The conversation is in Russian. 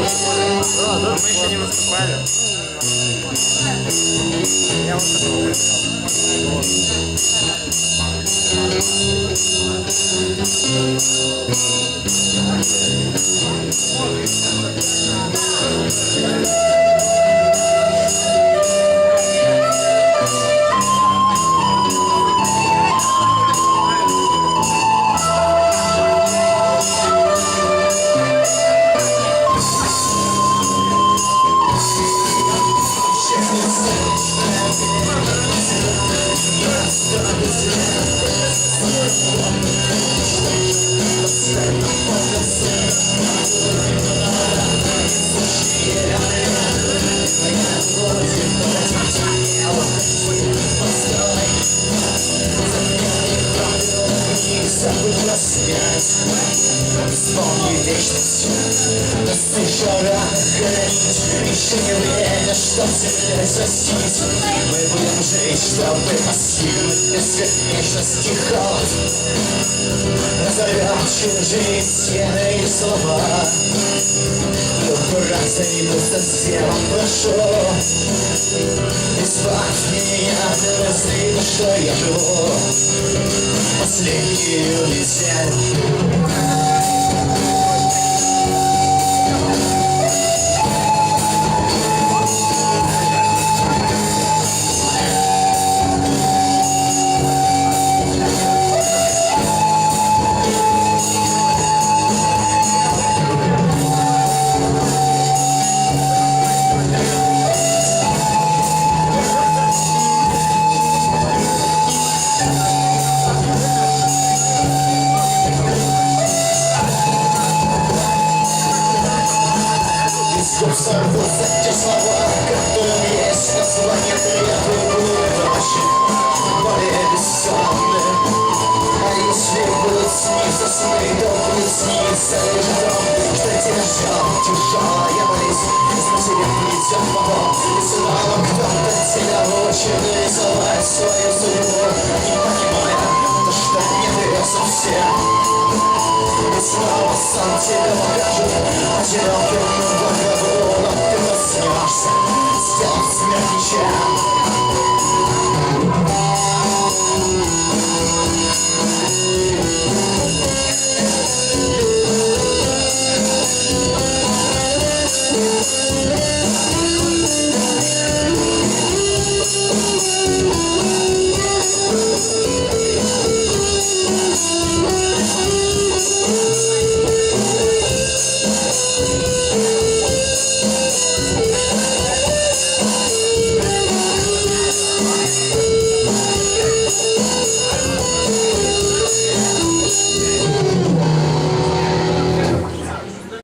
Мы еще не выступали. Я вот такой вспомни вечность, нас еще рано хоронить. Еще не время, чтоб тебя застить. Мы будем жить, чтобы постигнуть бесконечности холод. Разорвем чужие стены и слова. Дух разойдут совсем, прошу. Избавь меня от мысли, что я живу последнюю неделю. Сорвутся те слова, которым есть название требуемой ночи, более бессонным. А если будут сниться сны, то будет сниться лишь о том, что тебя ждет тяжелая болезнь. Если тебе придет помог, и снова кто-то тебя учит рисовать свою судьбу, не понимая, то что нет ее совсем. И снова сам тебя покажет одиноким.